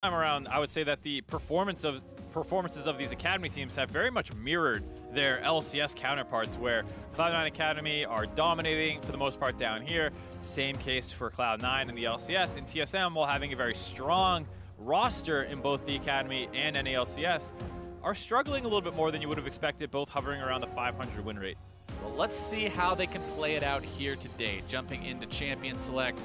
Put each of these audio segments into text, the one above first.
time around, I would say that the performances of these Academy teams have very much mirrored their LCS counterparts, where Cloud9 Academy are dominating for the most part down here. Same case for Cloud9 and the LCS, and TSM, while having a very strong roster in both the Academy and NALCS, are struggling a little bit more than you would have expected, both hovering around the 500 win rate. Well, let's see how they can play it out here today. Jumping into Champion Select,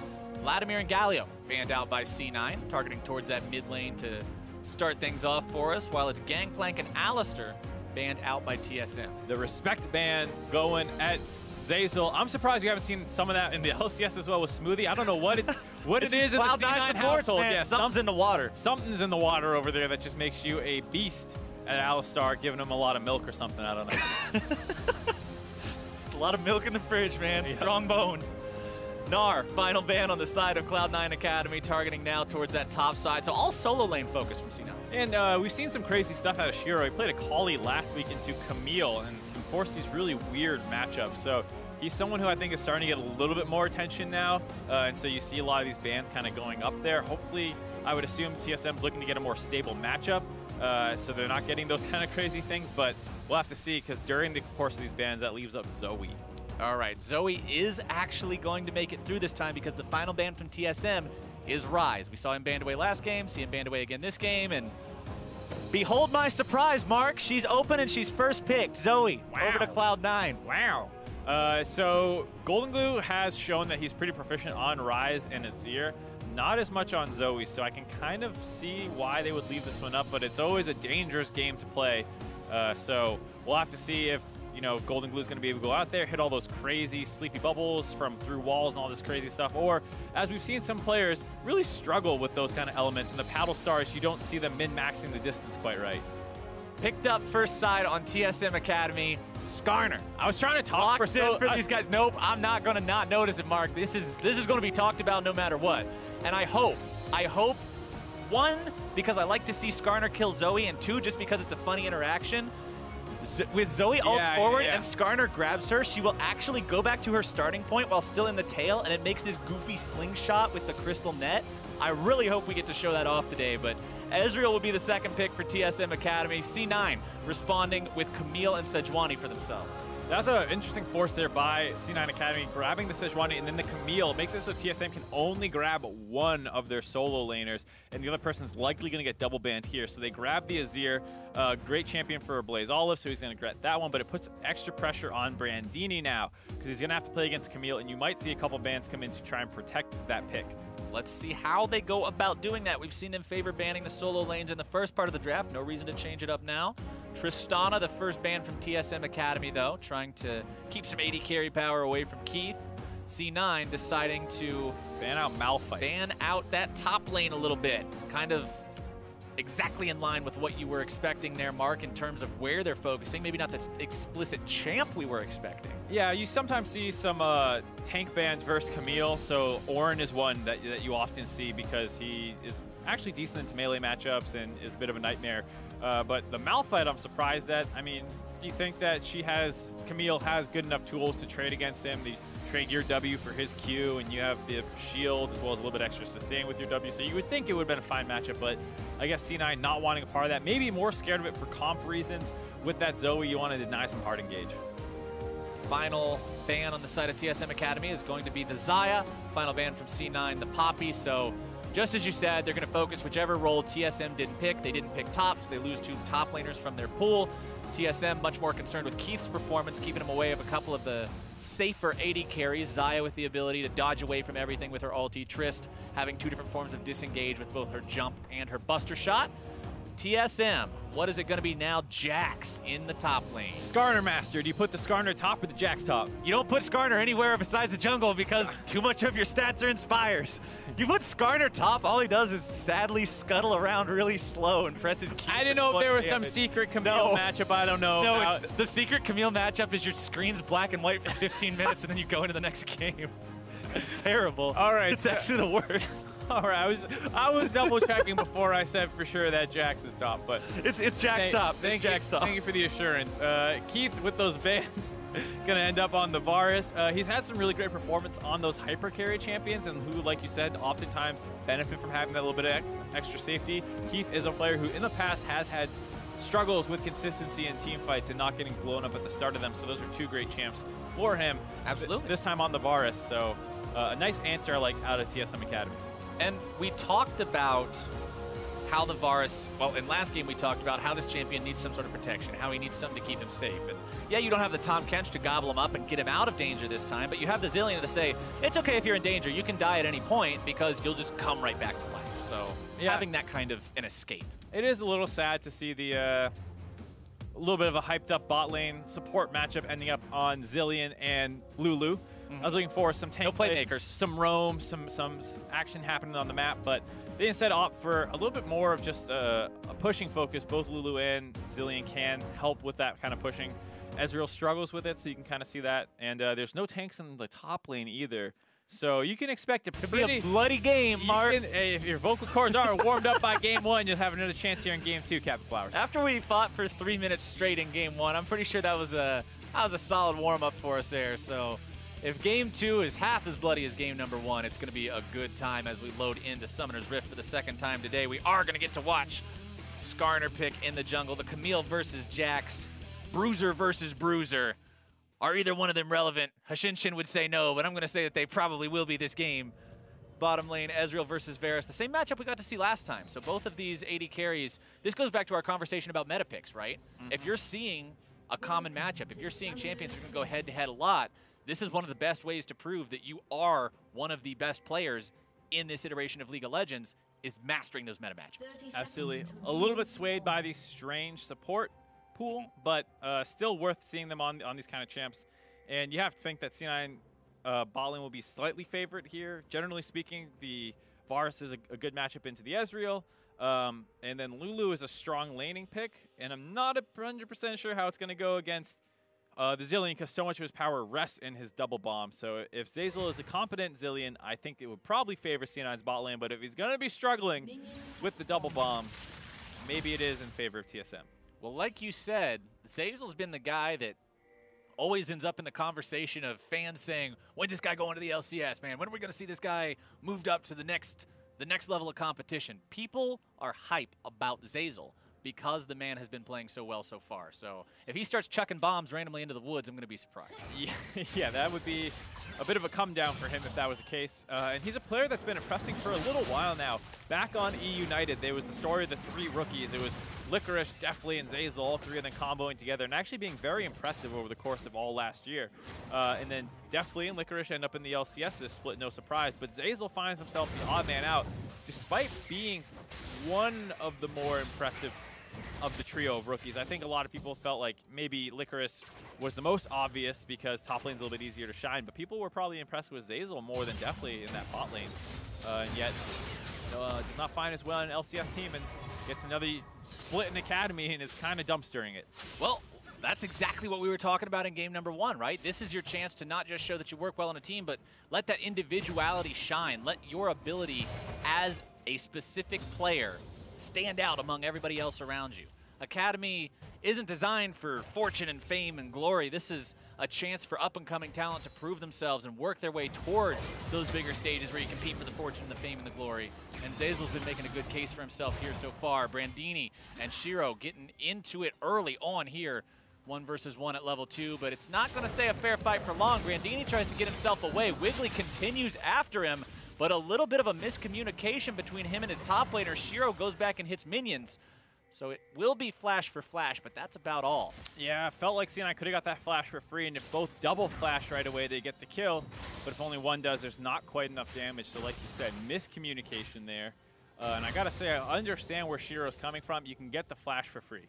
Vladimir and Galio banned out by C9, targeting towards that mid lane to start things off for us, while it's Gangplank and Alistair banned out by TSM. The respect ban going at Zeyzal. I'm surprised you haven't seen some of that in the LCS as well with Smoothie. I don't know what it is in the C9 household. Man. Yeah, something's in the water. Something's in the water over there that just makes you a beast at Alistar, giving him a lot of milk or something. I don't know. Just a lot of milk in the fridge, man. Yep. Strong bones. Gnar, final ban on the side of Cloud9 Academy, targeting now towards that top side. So all solo lane focus from C9. And we've seen some crazy stuff out of Shiro. He played a Kali last week into Camille and forced these really weird matchups. So he's someone who I think is starting to get a little bit more attention now. And so you see a lot of these bans kind of going up there. Hopefully, I would assume TSM's looking to get a more stable matchup. So they're not getting those kind of crazy things. But we'll have to see, because during the course of these bans, that leaves up Zoe. All right, Zoe is actually going to make it through this time, because the final ban from TSM is Rise. We saw him banned away last game, see him banned away again this game, and behold my surprise, Mark. She's open and she's first picked. Zoe, wow. Over to Cloud9. Wow. So Golden Glue has shown that he's pretty proficient on Rise and Azir. Not as much on Zoe, so I can kind of see why they would leave this one up, but it's always a dangerous game to play. So we'll have to see if Golden Glue is going to be able to go out there, hit all those crazy sleepy bubbles from through walls and all this crazy stuff. Or, as we've seen some players really struggle with those kind of elements. And the paddle stars, you don't see them min-maxing the distance quite right. Picked up first side on TSM Academy, Skarner. I was trying to talk for these guys. Nope, I'm not going to not notice it, Mark. This is going to be talked about no matter what. And I hope, one, because I like to see Skarner kill Zoe, and two, just because it's a funny interaction. With Zoe ults forward and Skarner grabs her, she will actually go back to her starting point while still in the tail, and it makes this goofy slingshot with the crystal net. I really hope we get to show that off today, but Ezreal will be the second pick for TSM Academy. C9 responding with Camille and Sejuani for themselves. That's an interesting force there by C9 Academy, grabbing the Sejuani and then the Camille. Makes it so TSM can only grab one of their solo laners, and the other person's likely going to get double banned here. So they grab the Azir, great champion for Blaze Olive, so he's going to get that one, but it puts extra pressure on Brandini now, because he's going to have to play against Camille, and you might see a couple bans come in to try and protect that pick. Let's see how they go about doing that. We've seen them favor banning the solo lanes in the first part of the draft. No reason to change it up now. Tristana, the first ban from TSM Academy, though, trying to keep some AD carry power away from Keith. C9 deciding to ban out Malphite. Ban out that top lane a little bit. Kind of exactly in line with what you were expecting there, Mark, in terms of where they're focusing. Maybe not the explicit champ we were expecting. Yeah, you sometimes see some tank bans versus Camille. So Ornn is one that you often see, because he is actually decent into melee matchups and is a bit of a nightmare. But the Malphite, I'm surprised at. I mean, you think that Camille has good enough tools to trade against him. Trade your W for his Q, and you have the shield as well as a little bit extra sustain with your W. So you would think it would have been a fine matchup, but I guess C9 not wanting a part of that. Maybe more scared of it for comp reasons. With that Zoe, you want to deny some hard engage. Final ban on the side of TSM Academy is going to be the Xayah. Final ban from C9, the Poppy. So just as you said, they're going to focus whichever role TSM didn't pick. They didn't pick top, so they lose two top laners from their pool. TSM much more concerned with Keith's performance, keeping him away of a couple of the safer AD carries. Xayah with the ability to dodge away from everything with her ulti. Trist having two different forms of disengage with both her jump and her buster shot. TSM, what is it going to be now? Jax in the top lane. Skarner Master, do you put the Skarner top or the Jax top? You don't put Skarner anywhere besides the jungle, because too much of your stats are Inspires. You put Skarner top, all he does is sadly scuttle around really slow and press his Q. I didn't know if there was some secret Camille matchup I don't know about. The secret Camille matchup is your screen's black and white for 15 minutes and then you go into the next game. It's terrible. All right. It's actually the worst. All right. I was double checking before I said for sure that Jax is top, but it's Jack's top. Thank you for the assurance. Keith with those bans gonna end up on the Varus. He's had some really great performance on those hyper carry champions, and who, like you said, oftentimes benefit from having that little bit of extra safety. Keith is a player who in the past has had struggles with consistency in team fights and not getting blown up at the start of them, so those are two great champs for him. Absolutely. This time on the Varus, so a nice answer I like out of TSM Academy. And we talked about how the Varus, well, in last game we talked about how this champion needs some sort of protection, how he needs something to keep him safe. And yeah, you don't have the Tom Kench to gobble him up and get him out of danger this time, but you have the Zilean to say, it's okay if you're in danger, you can die at any point because you'll just come right back to life. So yeah, having that kind of an escape. It is a little sad to see the a little bit of a hyped up bot lane support matchup ending up on Zilean and Lulu. I was looking for some tank playmakers, some roam, some action happening on the map, but they instead opt for a little bit more of just a pushing focus. Both Lulu and Zilean can help with that kind of pushing. Ezreal struggles with it, so you can kind of see that. And there's no tanks in the top lane either. So you can expect it to be a bloody game, Mark. If your vocal cords aren't warmed up by game 1, you'll have another chance here in game 2, Captain Flowers. After we fought for 3 minutes straight in game 1, I'm pretty sure that was a solid warm-up for us there. So if game 2 is half as bloody as game number 1, it's going to be a good time as we load into Summoner's Rift for the second time today. We are going to get to watch Skarner pick in the jungle, the Camille versus Jax, Bruiser versus Bruiser. Are either one of them relevant? Hashinshin would say no, but I'm going to say that they probably will be this game. Bottom lane, Ezreal versus Varus. The same matchup we got to see last time. So both of these AD carries, this goes back to our conversation about meta picks, right? If you're seeing a common matchup, if you're seeing champions who can go head-to-head a lot, this is one of the best ways to prove that you are one of the best players in this iteration of League of Legends, is mastering those meta matchups. Absolutely. A little bit swayed by the strange support pool, but still worth seeing them on these kind of champs. And you have to think that C9 bot lane will be slightly favored here. Generally speaking, the Varus is a good matchup into the Ezreal. And then Lulu is a strong laning pick. And I'm not 100% sure how it's going to go against the Zilean, because so much of his power rests in his double bomb. So if Zeyzal is a competent Zilean, I think it would probably favor C9's bot lane. But if he's going to be struggling with the double bombs, maybe it is in favor of TSM. Well, like you said, Zeyzal's been the guy that always ends up in the conversation of fans saying, when's this guy going to the LCS, man? When are we going to see this guy moved up to the next level of competition? People are hype about Zeyzal because the man has been playing so well so far. So if he starts chucking bombs randomly into the woods, I'm going to be surprised. Yeah, that would be a bit of a come down for him if that was the case. And he's a player that's been impressing for a little while now. Back on E United, there was the story of the 3 rookies. It was Licorice, Deftly, and Zeyzal, all 3 of them comboing together and actually being very impressive over the course of all last year. And then Deftly and Licorice end up in the LCS this split, no surprise. But Zeyzal finds himself the odd man out, despite being one of the more impressive of the trio of rookies. I think a lot of people felt like maybe Licorice was the most obvious because top lane's a little bit easier to shine, but people were probably impressed with Zeyzal more than Deftly in that bot lane. And yet, did not find his well in an LCS team and gets another split in Academy and is kind of dumpstering it. Well, that's exactly what we were talking about in game number 1, right? This is your chance to not just show that you work well on a team, but let that individuality shine. Let your ability as a specific player stand out among everybody else around you. Academy isn't designed for fortune and fame and glory. This is a chance for up-and-coming talent to prove themselves and work their way towards those bigger stages where you compete for the fortune, the fame, and the glory. And Zeyzal's been making a good case for himself here so far. Brandini and Shiro getting into it early on here. 1 versus 1 at level 2, but it's not going to stay a fair fight for long. Brandini tries to get himself away. Wiggly continues after him, but a little bit of a miscommunication between him and his top laner. Shiro goes back and hits minions. So it will be flash for flash, but that's about all. Yeah, felt like C9 could have got that flash for free, and if both double flash right away, they get the kill. But if only one does, there's not quite enough damage. So like you said, miscommunication there. And I gotta say, I understand where Shiro's coming from. You can get the flash for free.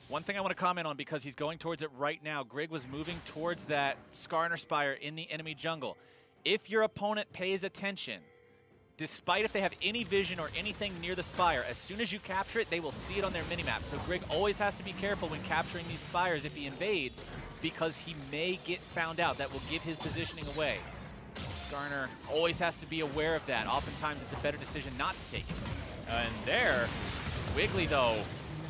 One thing I want to comment on, because he's going towards it right now, Grig was moving towards that Skarner Spire in the enemy jungle. If your opponent pays attention, despite if they have any vision or anything near the spire, as soon as you capture it, they will see it on their minimap. So Grig always has to be careful when capturing these spires if he invades, because he may get found out. That will give his positioning away. Skarner always has to be aware of that. Oftentimes it's a better decision not to take it. And there, Wiggly though,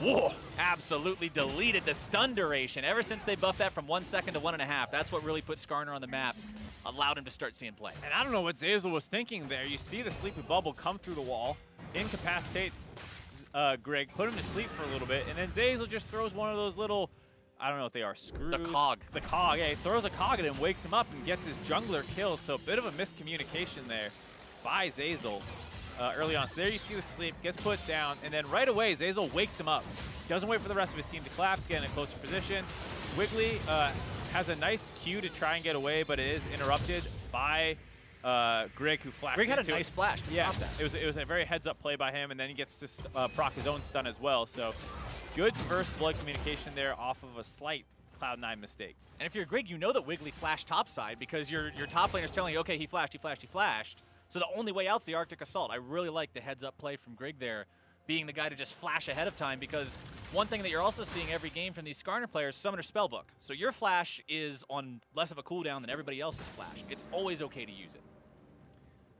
whoa, absolutely deleted the stun duration. Ever since they buffed that from 1 second to 1.5, that's what really put Skarner on the map, allowed him to start seeing play. and I don't know what Zeyzal was thinking there. You see the Sleepy Bubble come through the wall, incapacitate Greg, put him to sleep for a little bit, and then Zeyzal just throws one of those little, I don't know what they are, screws? The cog. The cog, yeah, he throws a cog at him, wakes him up, and gets his jungler killed. So a bit of a miscommunication there by Zeyzal early on. So there you see the sleep, gets put down, and then right away, Zeyzal wakes him up. Doesn't wait for the rest of his team to collapse, get in a closer position. Wiggly has a nice Q to try and get away, but it is interrupted by Greg, who flashed. Greg had a nice flash to stop that. It was a very heads-up play by him, and then he gets to proc his own stun as well. So good first blood communication there off of a slight Cloud9 mistake. And if you're Greg, you know that Wiggly flashed topside because your top laner's telling you, okay, he flashed. So the only way out's the Arctic Assault. I really like the heads-up play from Greg there, being the guy to just flash ahead of time, because one thing that you're also seeing every game from these Skarner players, Summoner Spellbook. So your flash is on less of a cooldown than everybody else's flash. It's always okay to use it.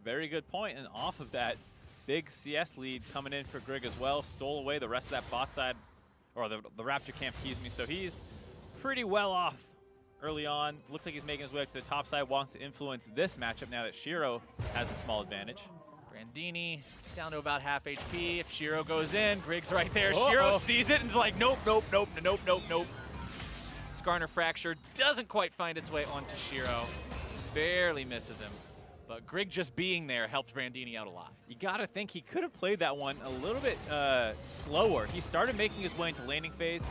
Very good point, and off of that, big CS lead coming in for Greg as well. Stole away the rest of that bot side, or the Raptor camp, excuse me. So he's pretty well off early on. Looks like he's making his way up to the top side, wants to influence this matchup now that Shiro has a small advantage. Brandini down to about half HP. If Shiro goes in, Grig's right there. Uh-oh. Shiro sees it and is like, nope, nope, nope, nope, nope, nope. Skarner Fracture doesn't quite find its way onto Shiro. Barely misses him. But Grig just being there helped Brandini out a lot. You gotta think he could have played that one a little bit slower. He started making his way into laning phase.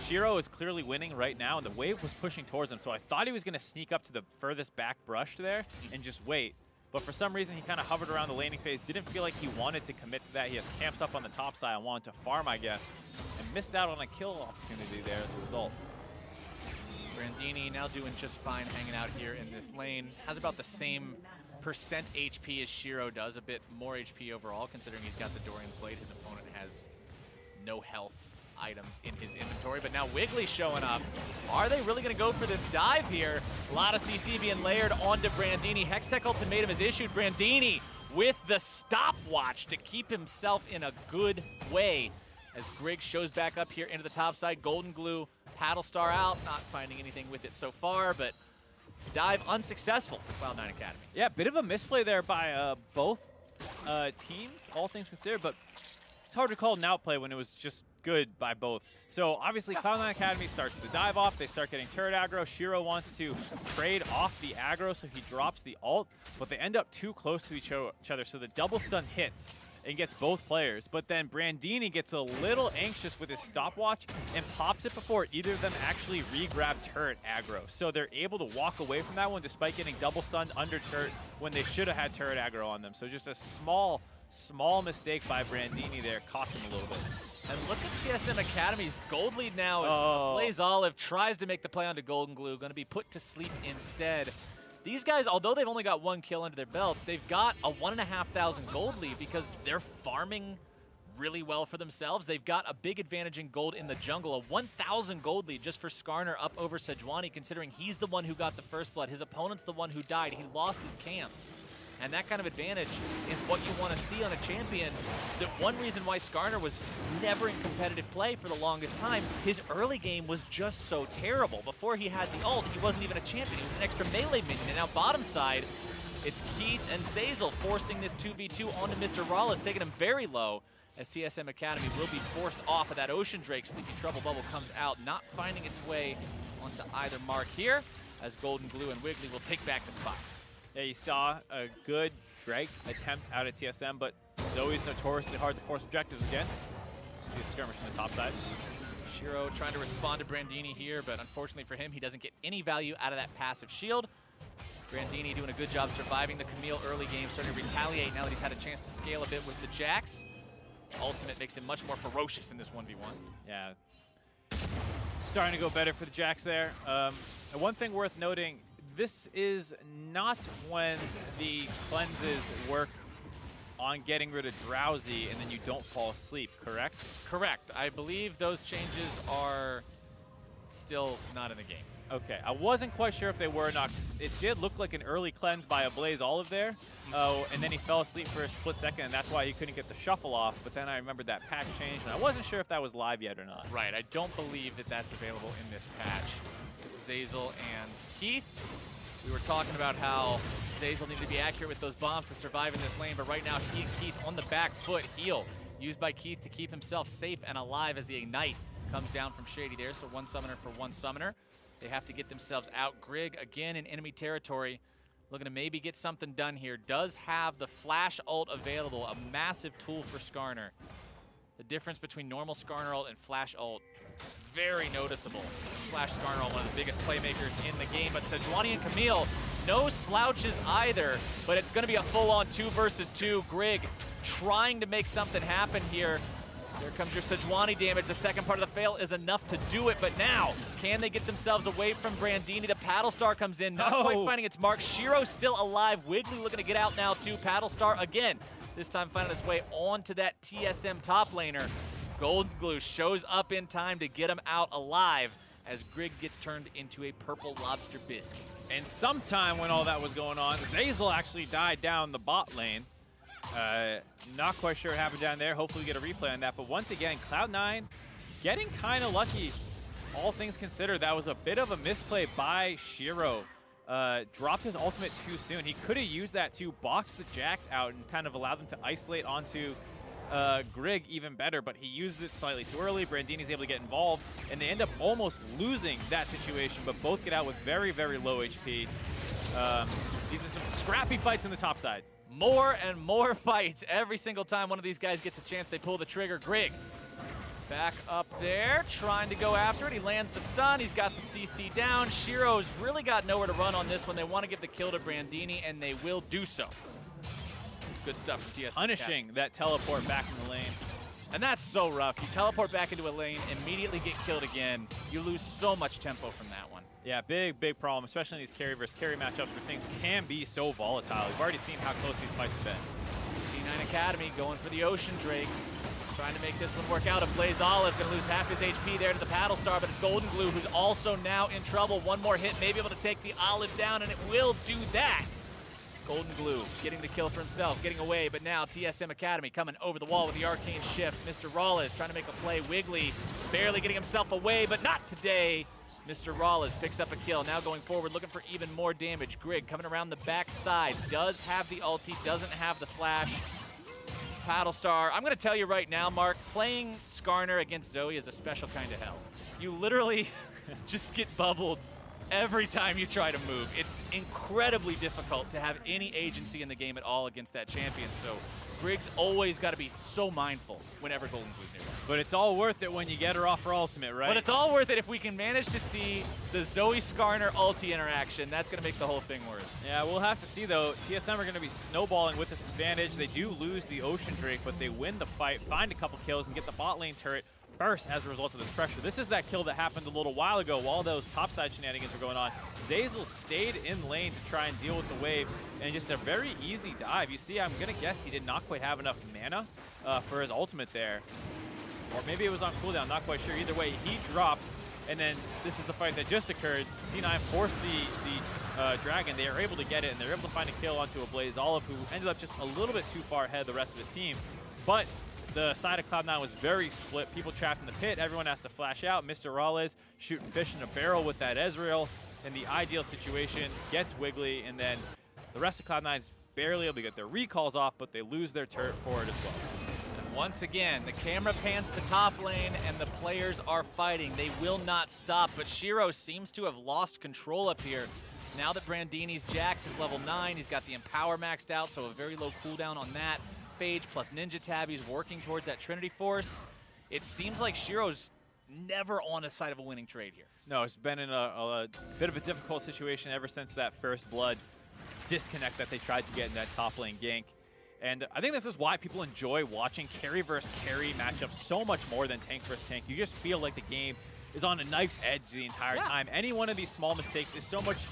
Shiro is clearly winning right now, and the wave was pushing towards him, so I thought he was gonna sneak up to the furthest back brush there and just wait. But for some reason, he kind of hovered around the laning phase, didn't feel like he wanted to commit to that. He has camps up on the top side and wanted to farm, I guess, and missed out on a kill opportunity there as a result. Brandini now doing just fine hanging out here in this lane. Has about the same percent HP as Shiro does, a bit more HP overall, considering he's got the Dorian Blade. His opponent has no health items in his inventory, but now Wiggly showing up. Are they really going to go for this dive here? A lot of CC being layered onto Brandini. Hextech Ultimatum is issued. Brandini with the stopwatch to keep himself in a good way as Griggs shows back up here into the top side. Golden Glue, Paddle Star out, not finding anything with it so far, but dive unsuccessful for Cloud9 Academy. Yeah, bit of a misplay there by both teams, all things considered, but it's hard to call an outplay when it was just good by both. So obviously Cloud9 Academy starts the dive off, they start getting turret aggro. Shiro wants to trade off the aggro, so he drops the ult, but they end up too close to each other, so the double stun hits and gets both players. But then Brandini gets a little anxious with his stopwatch and pops it before either of them actually re-grab turret aggro. So they're able to walk away from that one despite getting double stunned under turret when they should have had turret aggro on them. So just a small mistake by Brandini there cost him a little bit. And look at TSM Academy's gold lead now as Blaze Olive tries to make the play onto Golden Glue, going to be put to sleep instead. These guys, although they've only got 1 kill under their belts, they've got a 1,500 gold lead because they're farming really well for themselves. They've got a big advantage in gold in the jungle, a 1,000 gold lead just for Skarner up over Sejuani, considering he's the one who got the first blood. His opponent's the one who died. He lost his camps. And that kind of advantage is what you want to see on a champion. The one reason why Skarner was never in competitive play for the longest time, his early game was just so terrible. Before he had the ult, he wasn't even a champion. He was an extra melee minion. And now bottom side, it's Keith and Zeyzal forcing this 2v2 onto Mr. Rawless, taking him very low, as TSM Academy will be forced off of that Ocean Drake. Sleepy Trouble Bubble comes out, not finding its way onto either mark here, as Golden Glue and Wiggly will take back the spot. Yeah, you saw a good Drake attempt out at TSM, but Zoe's notoriously hard to force objectives against. See a skirmish on the top side. Shiro trying to respond to Brandini here, but unfortunately for him, he doesn't get any value out of that passive shield. Brandini doing a good job surviving the Camille early game, starting to retaliate now that he's had a chance to scale a bit with the Jax. Ultimate makes him much more ferocious in this 1v1. Yeah, starting to go better for the Jax there. And one thing worth noting, this is not when the cleanses work on getting rid of Drowsy and then you don't fall asleep, correct? Correct. I believe those changes are still not in the game. Okay, I wasn't quite sure if they were or not. 'Cause it did look like an early cleanse by a Blaze Olive there, and then he fell asleep for a split second, and that's why he couldn't get the shuffle off. But then I remembered that patch change, and I wasn't sure if that was live yet or not. Right, I don't believe that that's available in this patch. Zazel and Keith. We were talking about how Zazel needed to be accurate with those bombs to survive in this lane, but right now Keith on the back foot heal used by Keith to keep himself safe and alive as the Ignite comes down from Shady there. So one summoner for one summoner. They have to get themselves out. Grig again in enemy territory, looking to maybe get something done here. Does have the flash ult available, a massive tool for Skarner. The difference between normal Skarner ult and flash ult, very noticeable. Flash Skarner ult, one of the biggest playmakers in the game, but Sejuani and Camille, no slouches either, but it's gonna be a full-on 2 versus 2. Grig trying to make something happen here. There comes your Sejuani damage. The second part of the fail is enough to do it, but now, can they get themselves away from Brandini? The Paddle Star comes in, not quite finding its mark. Shiro's still alive. Wiggly looking to get out now too. Paddle Star again, this time finding its way onto that TSM top laner. Golden Glue shows up in time to get him out alive as Grig gets turned into a purple lobster bisque. And sometime when all that was going on, Zazel actually died down the bot lane. Not quite sure what happened down there. Hopefully we get a replay on that. But once again, Cloud9 getting kind of lucky. All things considered, that was a bit of a misplay by Shiro. Dropped his ultimate too soon. He could have used that to box the Jax out and kind of allow them to isolate onto Grig even better, but he uses it slightly too early. Brandini's able to get involved, and they end up almost losing that situation, but both get out with very, very low HP. These are some scrappy fights in the top side. More and more fights. Every single time one of these guys gets a chance, they pull the trigger. Grig back up there, trying to go after it. He lands the stun. He's got the CC down. Shiro's really got nowhere to run on this one. They want to give the kill to Brandini, and they will do so. Good stuff from TSM. Punishing that teleport back in the lane. And that's so rough. You teleport back into a lane, immediately get killed again. You lose so much tempo from that one. Yeah, big, big problem, especially in these carry versus carry matchups where things can be so volatile. We've already seen how close these fights have been. C9 Academy going for the Ocean Drake. Trying to make this one work out. A Blaze Olive going to lose half his HP there to the Paddle Star, but it's Golden Glue who's also now in trouble. One more hit, maybe able to take the Olive down, and it will do that. Golden Glue getting the kill for himself, getting away, but now TSM Academy coming over the wall with the Arcane Shift. Mr. Rawlez trying to make a play. Wiggly barely getting himself away, but not today. Mr. Rawlez picks up a kill. Now going forward, looking for even more damage. Grig coming around the backside. Does have the ulti, doesn't have the flash. Paddle Star. I'm going to tell you right now, Mark, playing Skarner against Zoe is a special kind of hell. You literally just get bubbled every time you try to move. It's incredibly difficult to have any agency in the game at all against that champion. So Grig's always got to be so mindful whenever Golden Glue's nearby. But it's all worth it when you get her off her ultimate, right? But it's all worth it if we can manage to see the Zoe Skarner ulti interaction. That's going to make the whole thing worth. Yeah, we'll have to see, though. TSM are going to be snowballing with this advantage. They do lose the Ocean Drake, but they win the fight, find a couple kills, and get the bot lane turret burst as a result of this pressure. This is that kill that happened a little while ago while those topside shenanigans were going on. Zazel stayed in lane to try and deal with the wave, and just a very easy dive. You see, I'm going to guess he did not quite have enough mana for his ultimate there. Or maybe it was on cooldown, not quite sure. Either way, he drops, and then this is the fight that just occurred. C9 forced the dragon. They are able to get it, and they're able to find a kill onto a Blaze Olive, who ended up just a little bit too far ahead of the rest of his team. But the side of Cloud9 was very split. People trapped in the pit. Everyone has to flash out. Mr. Rawlez shooting fish in a barrel with that Ezreal. In the ideal situation, gets Wiggly, and then the rest of Cloud9 is barely able to get their recalls off, but they lose their turret forward as well. And once again, the camera pans to top lane, and the players are fighting. They will not stop, but Shiro seems to have lost control up here. Now that Brandini's Jax is level 9, he's got the Empower maxed out, so a very low cooldown on that. Phage plus Ninja Tabby's working towards that Trinity Force. It seems like Shiro's never on the side of a winning trade here. No, it's been in a bit of a difficult situation ever since that first blood disconnect that they tried to get in that top lane gank. And I think this is why people enjoy watching carry versus carry matchups so much more than tank versus tank. You just feel like the game is on a knife's edge the entire time. Any one of these small mistakes is so much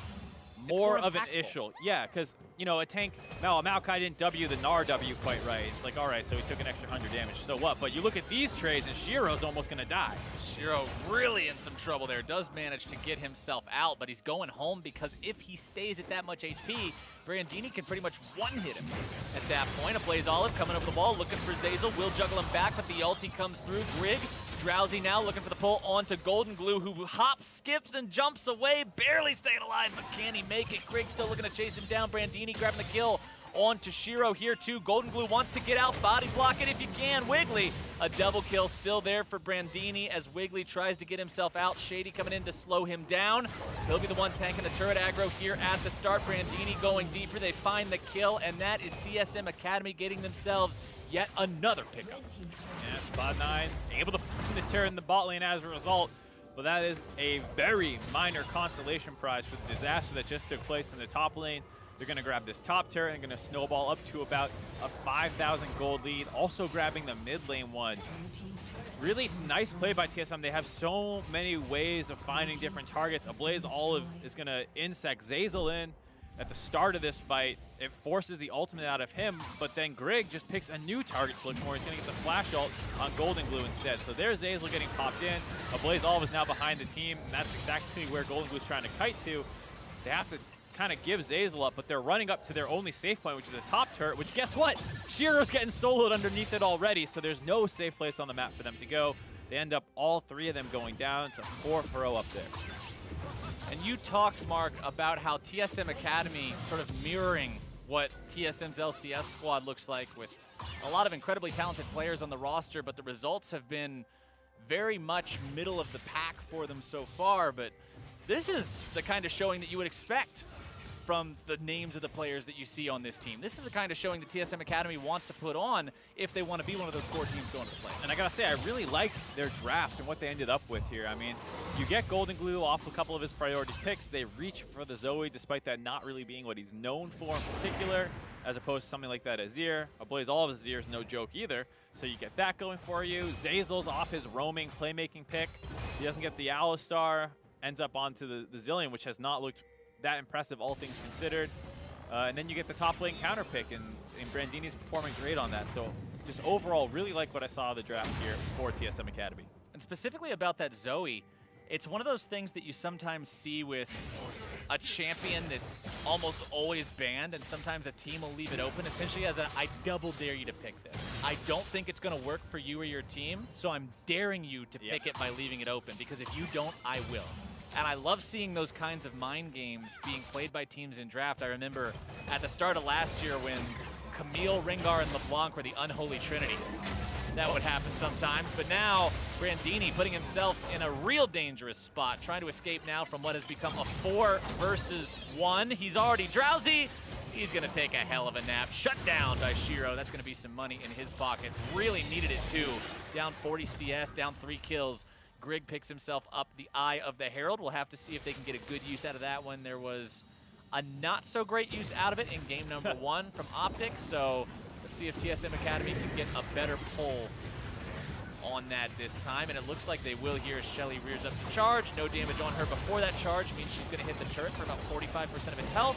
more of an issue. Yeah, because, you know, a tank, now Maokai didn't W the Gnar W quite right. It's like, all right, so he took an extra 100 damage. So what? But you look at these trades, and Shiro's almost going to die. Shiro really in some trouble there. Does manage to get himself out, but he's going home because if he stays at that much HP, Brandini can pretty much one-hit him at that point. A Blaze Olive coming over the wall, looking for Zeyzal. Will juggle him back, but the ulti comes through. Grig, Drowsy now looking for the pull onto Golden Glue, who hops, skips, and jumps away, barely staying alive, but can he make it? Grig still looking to chase him down. Brandini grabbing the kill on to Shiro here too. Golden Glue wants to get out, body block it if you can. Wiggly, a double kill still there for Brandini as Wiggly tries to get himself out. Shady coming in to slow him down. He'll be the one tanking the turret aggro here at the start. Brandini going deeper. They find the kill, and that is TSM Academy getting themselves yet another pickup. Yeah, Spot 9 able to find the turret in the bot lane as a result. But that is a very minor consolation prize for the disaster that just took place in the top lane. They're going to grab this top turret and going to snowball up to about a 5,000 gold lead. Also grabbing the mid lane one. Really nice play by TSM. They have so many ways of finding different targets. A Blaze Olive is going to insect Zeyzal in at the start of this fight. It forces the ultimate out of him, but then Grig just picks a new target to look for. He's going to get the flash ult on Golden Glue instead. So there's Zeyzal getting popped in. A Blaze Olive is now behind the team, and that's exactly where Golden Glue is trying to kite to. They have to kind of give Zeyzal up, but they're running up to their only safe point, which is a top turret, which guess what? Shiro's getting soloed underneath it already, so there's no safe place on the map for them to go. They end up all three of them going down. It's a 4-0 up there. And you talked, Mark, about how TSM Academy sort of mirroring what TSM's LCS squad looks like with a lot of incredibly talented players on the roster, but the results have been very much middle of the pack for them so far. But this is the kind of showing that you would expect from the names of the players that you see on this team. This is the kind of showing that TSM Academy wants to put on if they want to be one of those 4 teams going to the play. And I gotta say, I really like their draft and what they ended up with here. I mean, you get Golden Glue off a couple of his priority picks. They reach for the Zoe, despite that not really being what he's known for in particular, as opposed to something like that Azir. A Blaze Olive Azir is no joke either. So you get that going for you. Zeyzal's off his roaming playmaking pick. He doesn't get the Alistar, ends up onto the Zillion, which has not looked that impressive, all things considered. And then you get the top lane counter pick, and Brandini's performing great on that. So just overall, really like what I saw of the draft here for TSM Academy. And specifically about that Zoe, it's one of those things that you sometimes see with a champion that's almost always banned, and sometimes a team will leave it open, essentially as a, I double dare you to pick this. I don't think it's going to work for you or your team, so I'm daring you to pick it by leaving it open, because if you don't, I will. And I love seeing those kinds of mind games being played by teams in draft. I remember at the start of last year when Camille, Rengar, and LeBlanc were the unholy trinity. That would happen sometimes, but now Brandini putting himself in a real dangerous spot, trying to escape now from what has become a 4 versus 1. He's already drowsy. He's gonna take a hell of a nap. Shut down by Shiro. That's gonna be some money in his pocket. Really needed it too. Down 40 CS, down 3 kills. Grig picks himself up the Eye of the Herald. We'll have to see if they can get a good use out of that one. There was a not so great use out of it in game number 1 from Optic, so let's see if TSM Academy can get a better pull on that this time, and it looks like they will here as Shelly rears up to charge. No damage on her before that charge means she's going to hit the turret for about 45% of its health.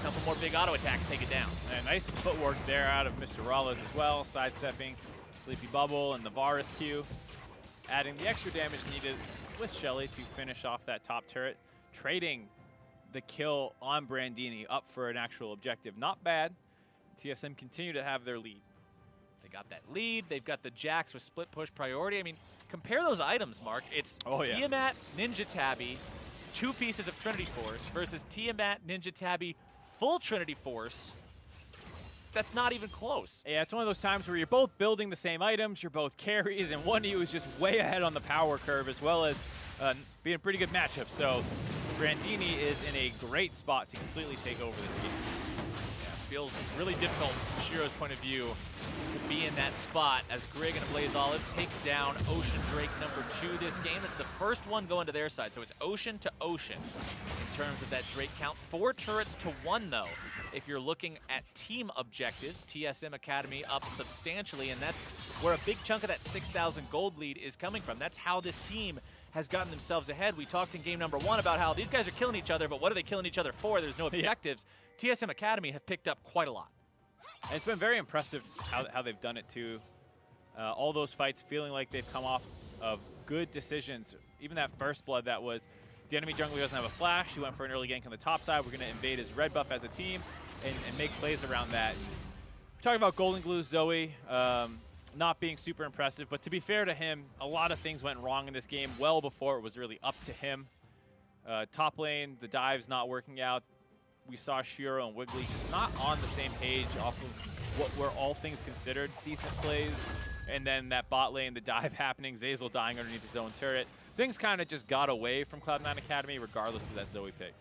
A couple more big auto attacks take it down. And nice footwork there out of Mr. Rallas as well, sidestepping Sleepy Bubble and the Varus Q, adding the extra damage needed with Shelly to finish off that top turret, trading the kill on Brandini up for an actual objective. Not bad. TSM continue to have their lead. They got that lead. They've got the Jax with split push priority. I mean, compare those items, Mark. It's Tiamat, Ninja Tabby, 2 pieces of Trinity Force versus Tiamat, Ninja Tabby, full Trinity Force. That's not even close. Yeah, it's one of those times where you're both building the same items, you're both carries, and one of you is just way ahead on the power curve, as well as being a pretty good matchup. So Brandini is in a great spot to completely take over this game. Yeah, feels really difficult from Shiro's point of view to be in that spot as Grig and a Blaze Olive take down Ocean Drake number 2 this game. It's the first one going to their side, so it's Ocean to Ocean in terms of that Drake count. 4 turrets to 1, though. If you're looking at team objectives, TSM Academy up substantially, and that's where a big chunk of that 6,000 gold lead is coming from. That's how this team has gotten themselves ahead. We talked in game number 1 about how these guys are killing each other, but what are they killing each other for? There's no objectives. TSM Academy have picked up quite a lot. And it's been very impressive how they've done it too. All those fights feeling like they've come off of good decisions. Even that first blood that was, the enemy jungler doesn't have a flash. He went for an early gank on the top side. We're going to invade his red buff as a team and make plays around that. We're talking about Golden Glue Zoe not being super impressive, but to be fair to him, a lot of things went wrong in this game well before it was really up to him. Top lane, the dive's not working out. We saw Shiro and Wiggly just not on the same page off of what were all things considered decent plays. And then that bot lane, the dive happening, Zeyzal dying underneath his own turret. Things kind of just got away from Cloud9 Academy regardless of that Zoe pick.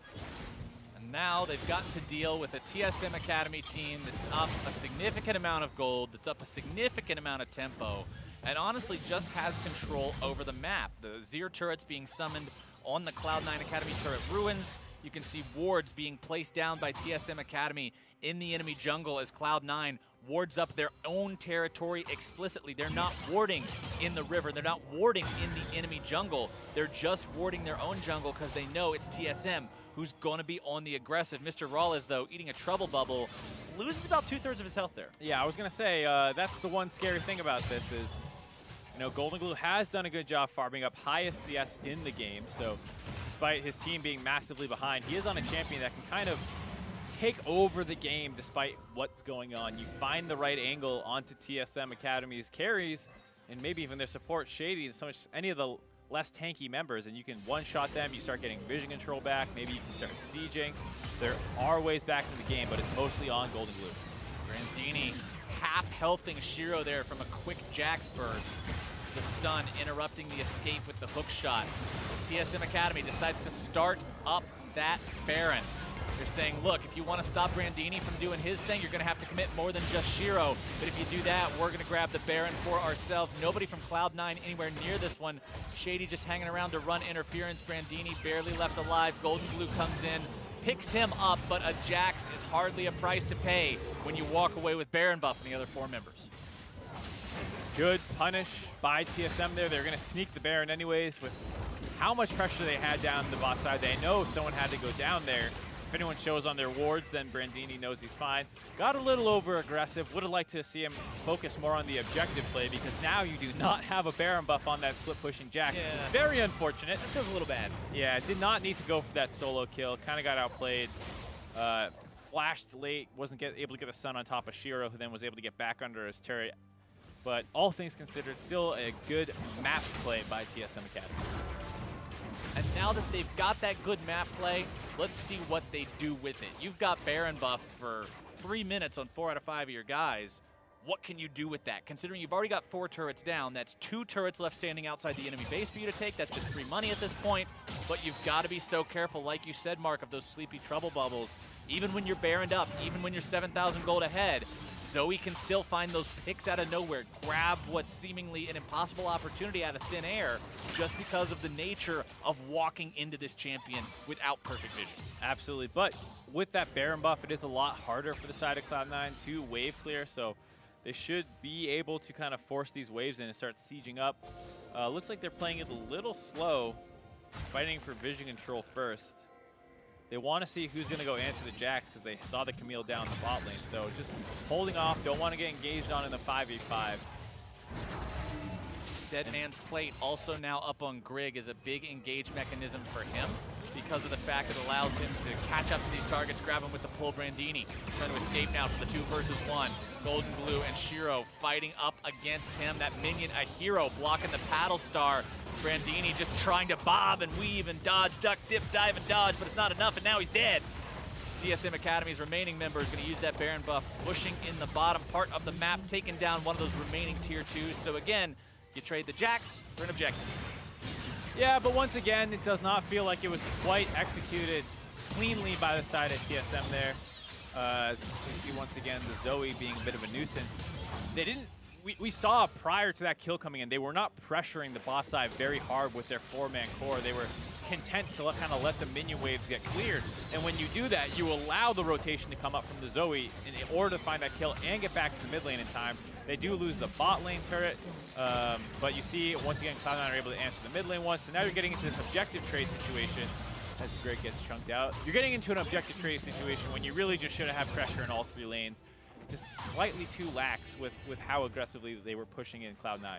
And now they've gotten to deal with a TSM Academy team that's up a significant amount of gold, that's up a significant amount of tempo, and honestly just has control over the map. The Zir turrets being summoned on the Cloud9 Academy turret ruins. You can see wards being placed down by TSM Academy in the enemy jungle as Cloud9 wards up their own territory explicitly. They're not warding in the river. They're not warding in the enemy jungle. They're just warding their own jungle because they know it's TSM who's going to be on the aggressive. Mr. Rawlez, though, eating a trouble bubble, loses about 2/3 of his health there. Yeah, I was going to say, that's the one scary thing about this is, you know, Golden Glue has done a good job farming up highest CS in the game. So despite his team being massively behind, he is on a champion that can kind of take over the game despite what's going on. You find the right angle onto TSM Academy's carries and maybe even their support, Shady, and so much, any of the less tanky members, and you can one-shot them. You start getting vision control back. Maybe you can start sieging. There are ways back in the game, but it's mostly on Golden Glue. Brandini half-healthing Shiro there from a quick Jax burst. The stun interrupting the escape with the hook shot. As TSM Academy decides to start up that Baron. They're saying, look, if you want to stop Brandini from doing his thing, you're going to have to commit more than just Shiro. But if you do that, we're going to grab the Baron for ourselves. Nobody from Cloud9 anywhere near this one. Shady just hanging around to run interference. Brandini barely left alive. Golden Glue comes in, picks him up, but a Jax is hardly a price to pay when you walk away with Baron buff and the other 4 members. Good punish by TSM there. They're going to sneak the Baron anyways with how much pressure they had down the bot side. They know someone had to go down there. If anyone shows on their wards, then Brandini knows he's fine. Got a little over-aggressive. Would have liked to see him focus more on the objective play because now you do not have a Baron buff on that split-pushing Jack. Yeah. Very unfortunate. That feels a little bad. Yeah, did not need to go for that solo kill. Kind of got outplayed. Flashed late, wasn't able to get the stun on top of Shiro, who then was able to get back under his turret. But all things considered, still a good map play by TSM Academy. And now that they've got that good map play, let's see what they do with it. You've got Baron buff for 3 minutes on 4 out of 5 of your guys. What can you do with that? Considering you've already got 4 turrets down, that's 2 turrets left standing outside the enemy base for you to take. That's just free money at this point. But you've got to be so careful, like you said, Mark, of those sleepy trouble bubbles. Even when you're Baroned up, even when you're 7,000 gold ahead, Zoe can still find those picks out of nowhere, grab what's seemingly an impossible opportunity out of thin air just because of the nature of walking into this champion without perfect vision. Absolutely, but with that Baron buff, it is a lot harder for the side of Cloud9 to wave clear, so they should be able to kind of force these waves in and start sieging up. Looks like they're playing it a little slow, fighting for vision control first. They want to see who's going to go answer the Jax because they saw the Camille down the bot lane. So just holding off, don't want to get engaged on in the 5v5. Dead Man's Plate also now up on Grig is a big engage mechanism for him because of the fact it allows him to catch up to these targets, grab him with the pull. Brandini trying to escape now from the 2 versus 1. Golden Glue and Shiro fighting up against him. That minion, a hero, blocking the paddle star. Brandini just trying to bob and weave and dodge, duck, dip, dive, and dodge, but it's not enough, and now he's dead. TSM Academy's remaining member is going to use that Baron buff, pushing in the bottom part of the map, taking down one of those remaining tier 2s. So again, you trade the Jax for an objective. Yeah, but once again, it does not feel like it was quite executed cleanly by the side of TSM there. As you can see once again, the Zoe being a bit of a nuisance. They didn't we saw prior to that kill coming in, they were not pressuring the bot side very hard with their 4-man core. They were content to kind of let the minion waves get cleared. And when you do that, you allow the rotation to come up from the Zoe in order to find that kill and get back to the mid lane in time. They do lose the bot lane turret, but you see, once again, Cloud9 are able to answer the mid lane once. So now you're getting into this objective trade situation as Greg gets chunked out. You're getting into an objective trade situation when you really just should have pressure in all 3 lanes. Just slightly too lax with how aggressively they were pushing in Cloud9.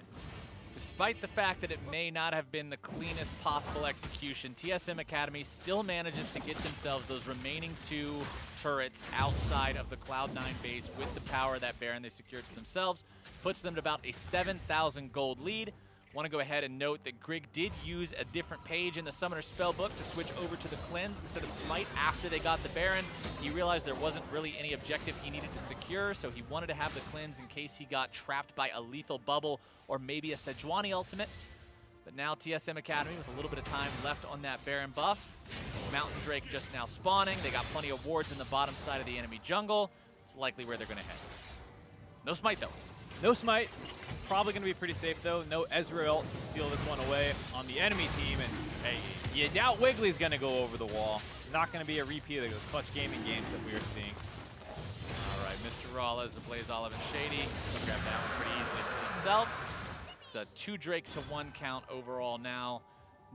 Despite the fact that it may not have been the cleanest possible execution, TSM Academy still manages to get themselves those remaining 2 turrets outside of the Cloud9 base with the power of that Baron they secured for themselves. Puts them at about a 7,000 gold lead. Want to go ahead and note that Grig did use a different page in the Summoner Spellbook to switch over to the Cleanse instead of Smite after they got the Baron. He realized there wasn't really any objective he needed to secure, so he wanted to have the Cleanse in case he got trapped by a lethal bubble or maybe a Sejuani ultimate. But now TSM Academy with a little bit of time left on that Baron buff. Mountain Drake just now spawning. They got plenty of wards in the bottom side of the enemy jungle. It's likely where they're going to head. No Smite though. No Smite. Probably going to be pretty safe, though. No Ezreal to steal this one away on the enemy team. And hey, you doubt Wiggly's going to go over the wall. Not going to be a repeat of the clutch gaming games that we were seeing. All right, Mr. Rawlez, Blaze Olive, and Shady will grab that one pretty easily for themselves. It's a 2 Drake to 1 count overall now.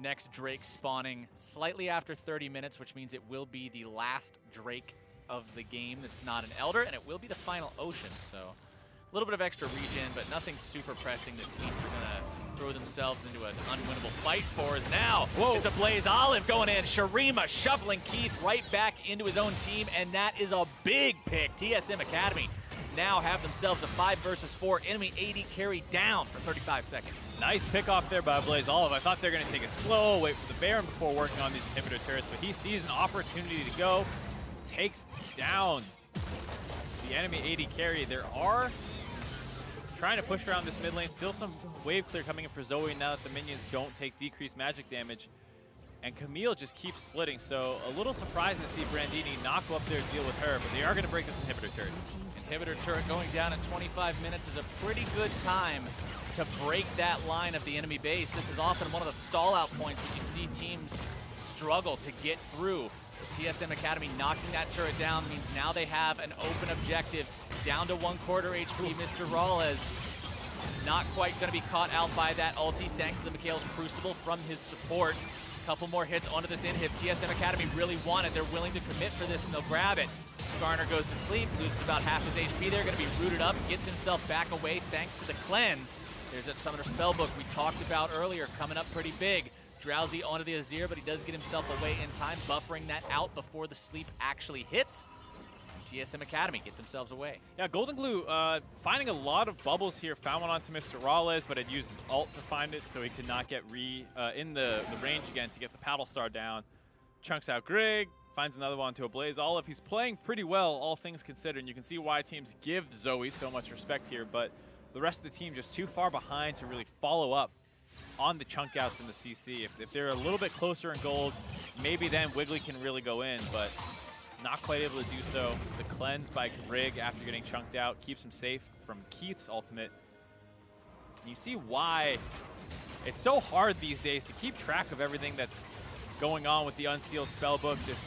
Next Drake spawning slightly after 30 minutes, which means it will be the last Drake of the game that's not an Elder, and it will be the final Ocean, so a little bit of extra regen, but nothing super pressing that teams are going to throw themselves into an unwinnable fight for. Is now, whoa, it's a Blaze Olive going in. Shurima shuffling Keith right back into his own team, and that is a big pick. TSM Academy now have themselves a 5 versus 4 enemy AD carry down for 35 seconds. Nice pick off there by Blaze Olive. I thought they were going to take it slow, wait for the Baron before working on these inhibitor turrets, but he sees an opportunity to go, takes down the enemy AD carry. There are trying to push around this mid lane. Still some wave clear coming in for Zoe now that the minions don't take decreased magic damage. And Camille just keeps splitting, so a little surprising to see Brandini not go up there to deal with her, but they are going to break this inhibitor turret. Inhibitor turret going down at 25 minutes is a pretty good time to break that line of the enemy base. This is often one of the stall out points when you see teams struggle to get through. TSM Academy knocking that turret down means now they have an open objective down to 1/4 HP. Mr. Rawlez not quite going to be caught out by that ulti thanks to the Mikhail's Crucible from his support. Couple more hits onto this inhib. TSM Academy really want it. They're willing to commit for this and they'll grab it. Skarner goes to sleep, loses about half his HP. They're going to be rooted up, gets himself back away thanks to the Cleanse. There's that Summoner Spellbook we talked about earlier coming up pretty big. Drowsy onto the Azir, but he does get himself away in time, buffering that out before the sleep actually hits. TSM Academy get themselves away. Yeah, Golden Glue finding a lot of bubbles here. Found one onto Mr. Rawlez, but it used his ult to find it, so he could not get in the range again to get the Paddle Star down. Chunks out Greg, finds another one to a Blaze Olive. He's playing pretty well, all things considered, and you can see why teams give Zoe so much respect here, but the rest of the team just too far behind to really follow up on the chunk outs in the CC. If they're a little bit closer in gold, maybe then Wiggly can really go in, but not quite able to do so. The Cleanse by Grig after getting chunked out keeps him safe from Keith's ultimate. And you see why it's so hard these days to keep track of everything that's going on with the unsealed spellbook. There's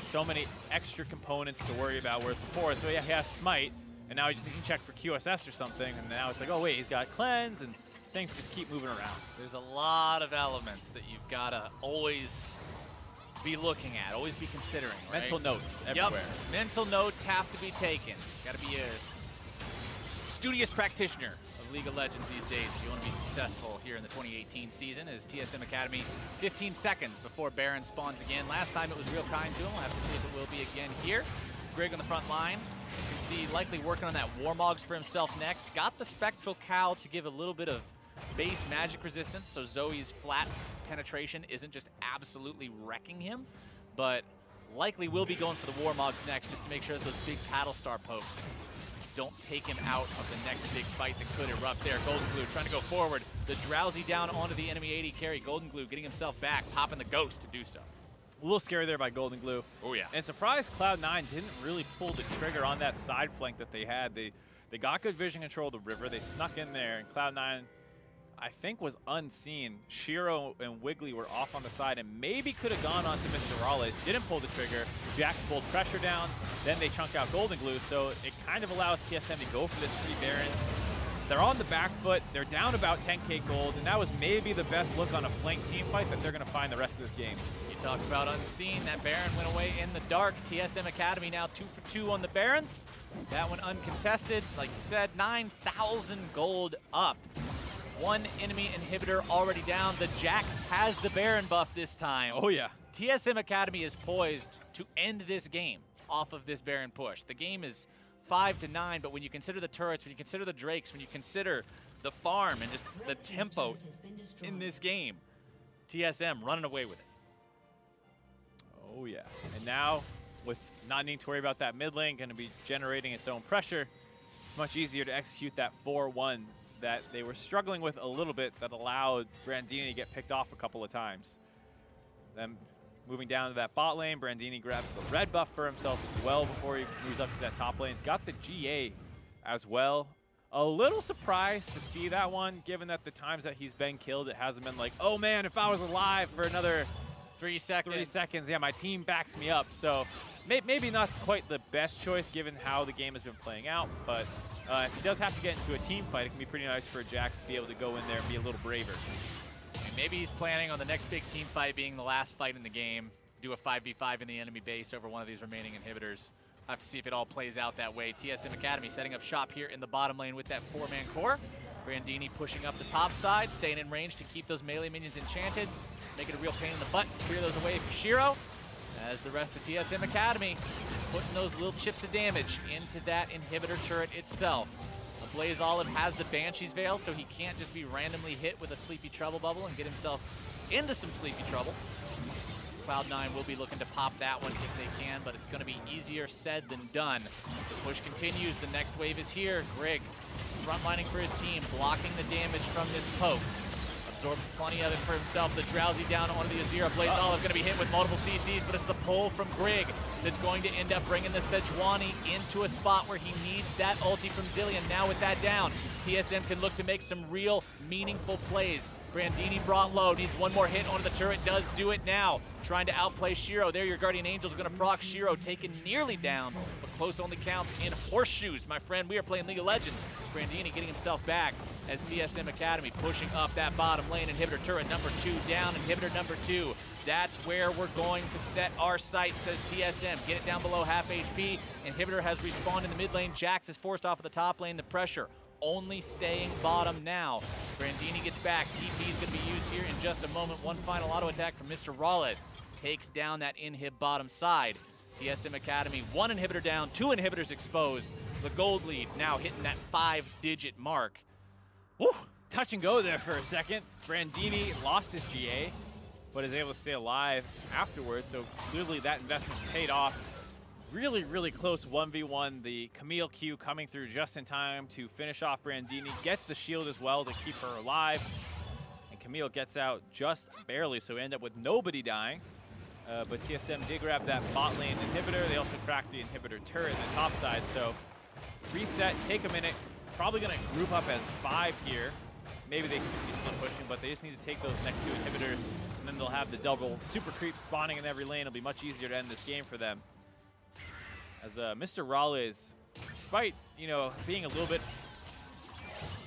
so many extra components to worry about, whereas before, so yeah, he has Smite, and now he can check for QSS or something, and now it's like, oh wait, he's got Cleanse, and things just keep moving around. There's a lot of elements that you've got to always be looking at, always be considering, right? Mental notes everywhere. Yep. Mental notes have to be taken. Got to be a studious practitioner of League of Legends these days if you want to be successful here in the 2018 season. As TSM Academy 15 seconds before Baron spawns again. Last time it was real kind to him. We'll have to see if it will be again here. Greg on the front line. You can see likely working on that Warmogs for himself next. Got the Spectral Cow to give a little bit of base magic resistance, so Zoe's flat penetration isn't just absolutely wrecking him, but likely will be going for the Warmogs next just to make sure that those big Paddle Star pokes don't take him out of the next big fight that could erupt there. Golden Glue trying to go forward. The Drowsy down onto the enemy AD carry. Golden Glue getting himself back, popping the Ghost to do so. A little scary there by Golden Glue. Oh yeah. And surprised Cloud9 didn't really pull the trigger on that side flank that they had. They They got good vision control of the river. They snuck in there, and Cloud9, I think, was unseen. Shiro and Wiggly were off on the side and maybe could have gone onto Mr. Raleigh. Didn't pull the trigger. Jax pulled pressure down. Then they chunk out Golden Glue, so it kind of allows TSM to go for this free Baron. They're on the back foot. They're down about 10k gold, and that was maybe the best look on a flank team fight that they're going to find the rest of this game. You talked about unseen. That Baron went away in the dark. TSM Academy now 2 for 2 on the Barons. That one uncontested. Like you said, 9,000 gold up. One enemy inhibitor already down. The Jax has the Baron buff this time. Oh, yeah. TSM Academy is poised to end this game off of this Baron push. The game is 5-9, but when you consider the turrets, when you consider the Drakes, when you consider the farm and just the tempo in this game, TSM running away with it. Oh, yeah. And now, with not needing to worry about that mid lane, going to be generating its own pressure, it's much easier to execute that 4-1 that they were struggling with a little bit that allowed Brandini to get picked off a couple of times. Then moving down to that bot lane, Brandini grabs the red buff for himself as well before he moves up to that top lane. He's got the GA as well. A little surprised to see that one, given that the times that he's been killed, it hasn't been like, oh man, if I was alive for another 3 seconds. 3 seconds, yeah, my team backs me up. So maybe not quite the best choice given how the game has been playing out, but if he does have to get into a team fight, it can be pretty nice for Jax to be able to go in there and be a little braver. And maybe he's planning on the next big team fight being the last fight in the game, do a 5v5 in the enemy base over one of these remaining inhibitors. Have to see if it all plays out that way. TSM Academy setting up shop here in the bottom lane with that 4-man core. Brandini pushing up the top side, staying in range to keep those melee minions enchanted, making a real pain in the butt to clear those away for Shiro. As the rest of TSM Academy is putting those little chips of damage into that inhibitor turret itself. Blaze Olive has the Banshee's Veil, so he can't just be randomly hit with a Sleepy Trouble bubble and get himself into some Sleepy Trouble. Cloud9 will be looking to pop that one if they can, but it's going to be easier said than done. The push continues. The next wave is here. Grigg frontlining for his team, blocking the damage from this poke. Absorbs plenty of it for himself. The Drowsy down onto the Azira. Blaze Olive going to be hit with multiple CCs, but it's the pull from Grigg that's going to end up bringing the Sejuani into a spot where he needs that ulti from Zilean. Now with that down, TSM can look to make some real meaningful plays. Brandini brought low, needs one more hit onto the turret, does do it now. Trying to outplay Shiro. There your Guardian Angel's going to proc Shiro, taken nearly down, but close only counts in horseshoes. My friend, we are playing League of Legends. Brandini getting himself back as TSM Academy pushing up that bottom lane. Inhibitor turret number 2 down, inhibitor number 2. That's where we're going to set our sights, says TSM. Get it down below half HP. Inhibitor has respawned in the mid lane. Jax is forced off of the top lane. The pressure only staying bottom now. Brandini gets back. TP is going to be used here in just a moment. One final auto attack from Mr. Rales. Takes down that inhib bottom side. TSM Academy, 1 inhibitor down, 2 inhibitors exposed. The gold lead now hitting that 5-digit mark. Woo! Touch and go there for a second. Brandini lost his GA, but is able to stay alive afterwards, so clearly that investment paid off. Really, really close 1v1. The Camille Q coming through just in time to finish off Brandini. Gets the shield as well to keep her alive. And Camille gets out just barely, so we end up with nobody dying. But TSM did grab that bot lane inhibitor. They also cracked the inhibitor turret in the top side, so reset, take a minute. Probably going to group up as 5 here. Maybe they continue split pushing, but they just need to take those next 2 inhibitors, and then they'll have the double super creep spawning in every lane. It'll be much easier to end this game for them. As Mr. Raleigh, despite, you know, being a little bit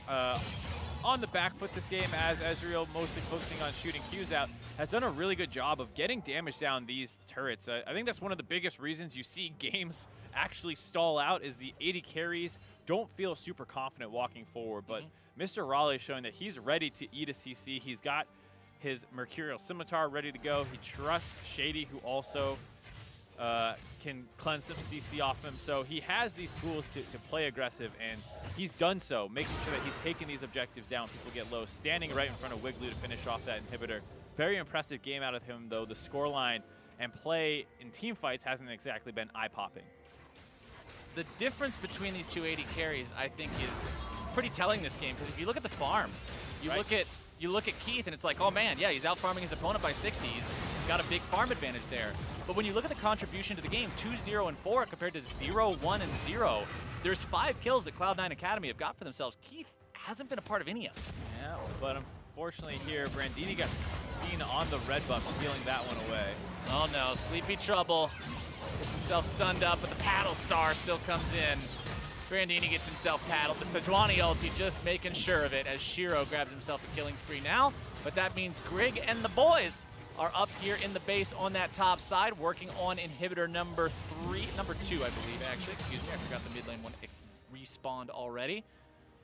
on the back foot this game, as Ezreal mostly focusing on shooting Qs out, has done a really good job of getting damage down these turrets. I think that's one of the biggest reasons you see games actually stall out, is the AD carries don't feel super confident walking forward. But Mr. Raleigh showing that he's ready to eat a CC. He's got his Mercurial Scimitar ready to go. He trusts Shady, who also can cleanse some CC off him. So he has these tools to play aggressive, and he's done so, making sure that he's taking these objectives down. People get low, standing right in front of Wiggly to finish off that inhibitor. Very impressive game out of him, though. The scoreline and play in team fights hasn't exactly been eye-popping. The difference between these 2 AD carries, I think, is pretty telling this game, because if you look at the farm, you look at Keith, and it's like, oh man, yeah, he's out farming his opponent by 60s. got a big farm advantage there. But when you look at the contribution to the game, 2-0 and 4 compared to 0-1 and 0, there's 5 kills that Cloud9 Academy have got for themselves. Keith hasn't been a part of any of them. Yeah, but unfortunately here, Brandini got seen on the red buff, stealing that one away. Oh no, Sleepy Trouble gets himself stunned up, but the paddle star still comes in. Brandini gets himself paddled. The Sejuani ulti just making sure of it as Shiro grabs himself a killing spree now. But that means Grig and the boys are up here in the base on that top side, working on inhibitor number 2, I believe, actually. Excuse me, I forgot the mid lane one. It respawned already.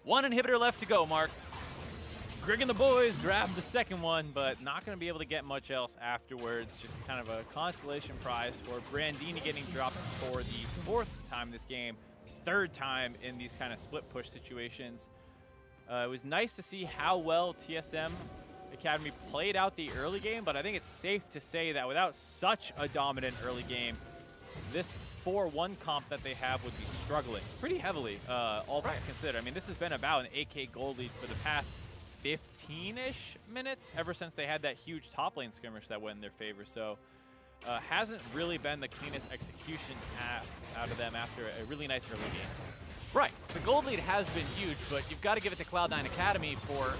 1 inhibitor left to go, Mark. Grig and the boys grabbed the second one, but not going to be able to get much else afterwards. Just kind of a consolation prize for Brandini getting dropped for the 4th time this game. 3rd time in these kind of split push situations. It was nice to see how well TSM Academy played out the early game, but I think it's safe to say that without such a dominant early game, this 4-1 comp that they have would be struggling pretty heavily, all things considered. I mean, this has been about an 8K gold lead for the past 15-ish minutes, ever since they had that huge top lane skirmish that went in their favor. So hasn't really been the cleanest execution out of them after a really nice early game. Right. The gold lead has been huge, but you've got to give it to Cloud9 Academy for,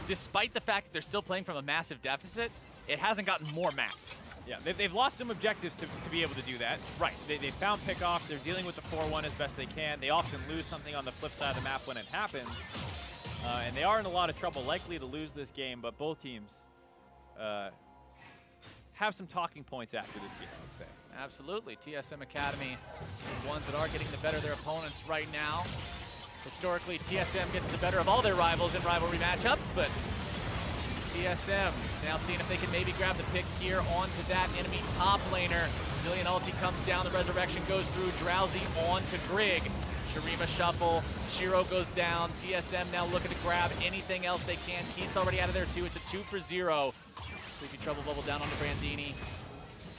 despite the fact that they're still playing from a massive deficit, it hasn't gotten more massive. Yeah, they've lost some objectives to be able to do that. Right. They found pickoffs. They're dealing with the 4-1 as best they can. They often lose something on the flip side of the map when it happens. And they are in a lot of trouble, likely to lose this game, but both teams have some talking points after this game, I would say. Absolutely. TSM Academy, the ones that are getting the better of their opponents right now. Historically, TSM gets the better of all their rivals in rivalry matchups, but TSM now seeing if they can maybe grab the pick here onto that enemy top laner. Zillion ulti comes down, the resurrection goes through, Drowsy on to Grig. Shurima shuffle, Shiro goes down, TSM now looking to grab anything else they can. Keith's already out of there too, it's a 2 for 0. Sleepy Trouble bubble down onto Brandini.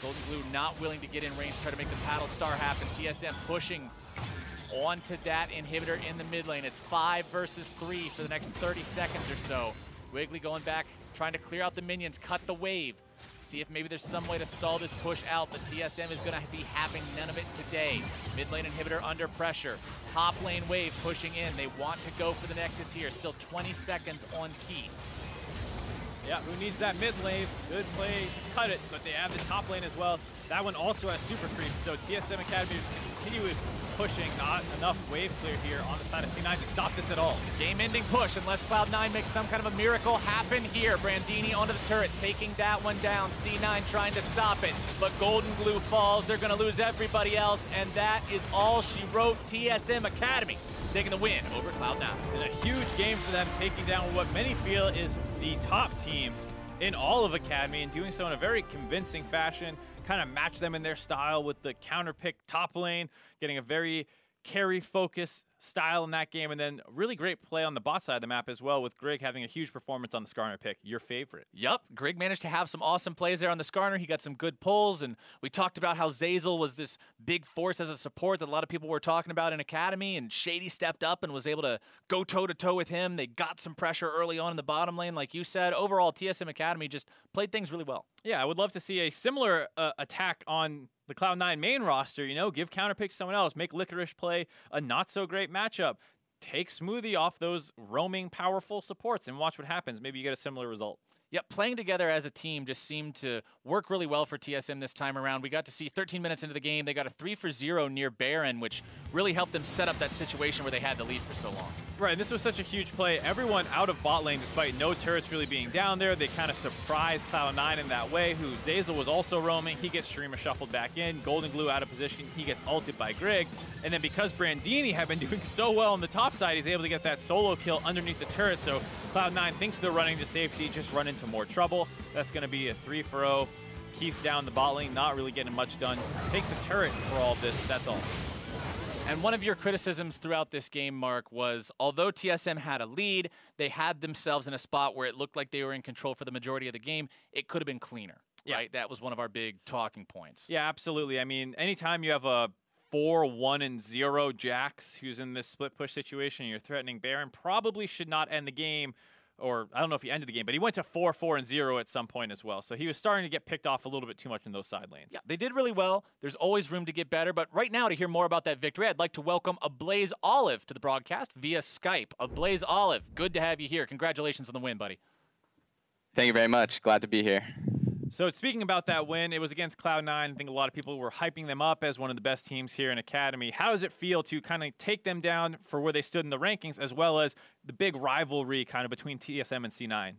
Golden Glue not willing to get in range, try to make the paddle star happen. TSM pushing onto that inhibitor in the mid lane. It's 5 versus 3 for the next 30 seconds or so. Wiggly going back, trying to clear out the minions, cut the wave. See if maybe there's some way to stall this push out, but TSM is going to be having none of it today. Mid lane inhibitor under pressure. Top lane wave pushing in. They want to go for the Nexus here. Still 20 seconds on Keith. Yeah, who needs that mid lane? Good play to cut it, but they have the top lane as well. That one also has super creep, so TSM Academy is continuing pushing. Not enough wave clear here on the side of C9 to stop this at all. Game-ending push unless Cloud9 makes some kind of a miracle happen here. Brandini onto the turret, taking that one down. C9 trying to stop it, but Golden Glue falls. They're going to lose everybody else, and that is all she wrote. TSM Academy taking the win over Cloud9. And a huge game for them, taking down what many feel is the top team in all of Academy, and doing so in a very convincing fashion. Kind of match them in their style with the counter pick top lane, getting a very carry focus style in that game, and then really great play on the bot side of the map as well, with Grig having a huge performance on the Skarner pick, your favorite. Yup, Grig managed to have some awesome plays there on the Skarner. He got some good pulls, and we talked about how Zeyzal was this big force as a support that a lot of people were talking about in Academy, and Shady stepped up and was able to go toe-to-toe with him. They got some pressure early on in the bottom lane, like you said. Overall, TSM Academy just played things really well. Yeah, I would love to see a similar attack on the Cloud9 main roster, you know, give counterpick to someone else, make Licorice play a not-so-great matchup, take Smoothie off those roaming powerful supports, and watch what happens. Maybe you get a similar result. Yep, playing together as a team just seemed to work really well for TSM this time around. We got to see 13 minutes into the game, they got a 3 for 0 near Baron, which really helped them set up that situation where they had the lead for so long. Right, and this was such a huge play. Everyone out of bot lane, despite no turrets really being down there, they kind of surprised Cloud9 in that way, who Zeyzal was also roaming. He gets Shurima shuffled back in. Golden Glue out of position. He gets ulted by Grig. And then because Brandini had been doing so well on the top side, he's able to get that solo kill underneath the turret. So Cloud9 thinks they're running to safety, just run into more trouble. That's going to be a 3 for 0. Keith down the bot lane, not really getting much done. Takes a turret for all of this, that's all. And one of your criticisms throughout this game, Mark, was although TSM had a lead, they had themselves in a spot where it looked like they were in control for the majority of the game. It could have been cleaner, right? That was one of our big talking points. Yeah, absolutely. I mean, anytime you have a 4-1-0 Jax who's in this split push situation and you're threatening Baron, probably should not end the game or I don't know if he ended the game, but he went to 4-4-0 at some point as well. So he was starting to get picked off a little bit too much in those side lanes. Yeah, they did really well. There's always room to get better. But right now, to hear more about that victory, I'd like to welcome Ablaze Olive to the broadcast via Skype. Ablaze Olive, good to have you here. Congratulations on the win, buddy. Thank you very much. Glad to be here. So speaking about that win, it was against Cloud9. I think a lot of people were hyping them up as one of the best teams here in Academy. How does it feel to kind of take them down for where they stood in the rankings, as well as the big rivalry kind of between TSM and C9?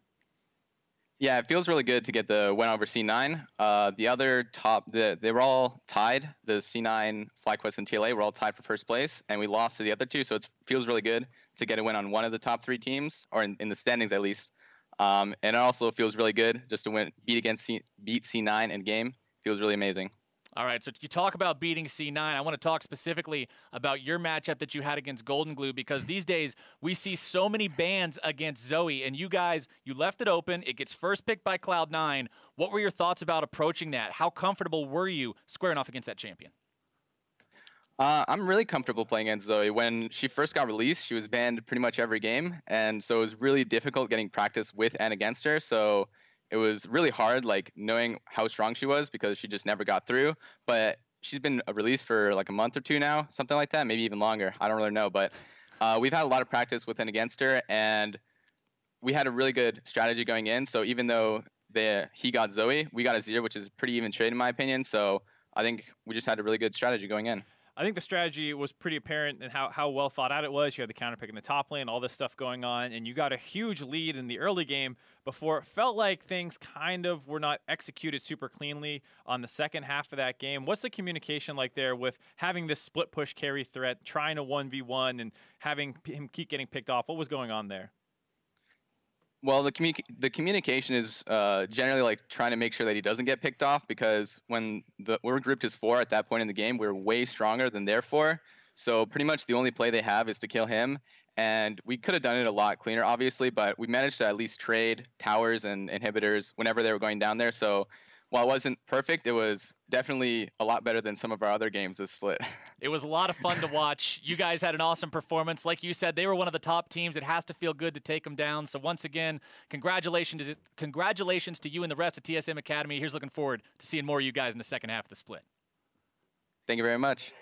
Yeah, it feels really good to get the win over C9. The other top, they were all tied. The C9, FlyQuest, and TLA were all tied for first place, and we lost to the other two. So it feels really good to get a win on one of the top 3 teams, or in the standings at least. And it also feels really good just to beat C9 in game. Feels really amazing. All right, so you talk about beating C9. I want to talk specifically about your matchup that you had against Golden Glue, because these days we see so many bans against Zoe, and you guys, you left it open. It gets first picked by Cloud9. What were your thoughts about approaching that? How comfortable were you squaring off against that champion? I'm really comfortable playing against Zoe. When she first got released, she was banned pretty much every game, and so it was really difficult getting practice with and against her. So it was really hard, like, knowing how strong she was, because she just never got through. But she's been released for like a month or 2 now, something like that, maybe even longer. I don't really know, but we've had a lot of practice with and against her, and we had a really good strategy going in. So even though he got Zoe, we got Azir, which is pretty even trade in my opinion. So I think we just had a really good strategy going in. I think the strategy was pretty apparent in how well thought out it was. You had the counter pick in the top lane, all this stuff going on, and you got a huge lead in the early game before it felt like things kind of were not executed super cleanly on the second half of that game. What's the communication like there with having this split push carry threat, trying to 1v1 and having him keep getting picked off? What was going on there? Well, the communication is generally like trying to make sure that he doesn't get picked off, because when we're grouped as 4 at that point in the game, we're way stronger than their 4. So pretty much the only play they have is to kill him. And we could have done it a lot cleaner, obviously, but we managed to at least trade towers and inhibitors whenever they were going down there. So while it wasn't perfect, it was definitely a lot better than some of our other games this split. It was a lot of fun to watch. You guys had an awesome performance. Like you said, they were one of the top teams. It has to feel good to take them down. So once again, congratulations to you and the rest of TSM Academy. Here's looking forward to seeing more of you guys in the second half of the split. Thank you very much.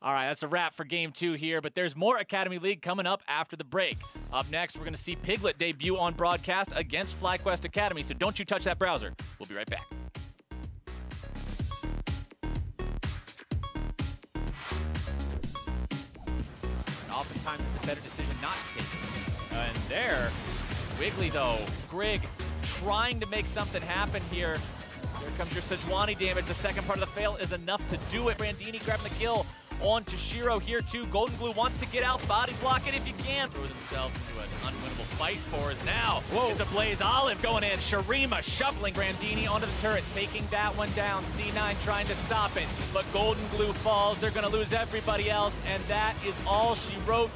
All right, that's a wrap for Game 2 here, but there's more Academy League coming up after the break. Up next, we're going to see Piglet debut on broadcast against FlyQuest Academy, so don't you touch that browser. We'll be right back. And oftentimes, it's a better decision not to take it. And there, Wiggly, though. Grig trying to make something happen here. Here comes your Sejuani damage. The second part of the fail is enough to do it. Brandini grabbing the kill on to Shiro here too. Golden Glue wants to get out, body block it if you can. Throw themselves into an unwinnable fight for us now. Whoa. It's Ablaze Olive going in. Shurima shuffling Brandini onto the turret, taking that one down. C9 trying to stop it, but Golden Glue falls. They're going to lose everybody else, and that is all she wrote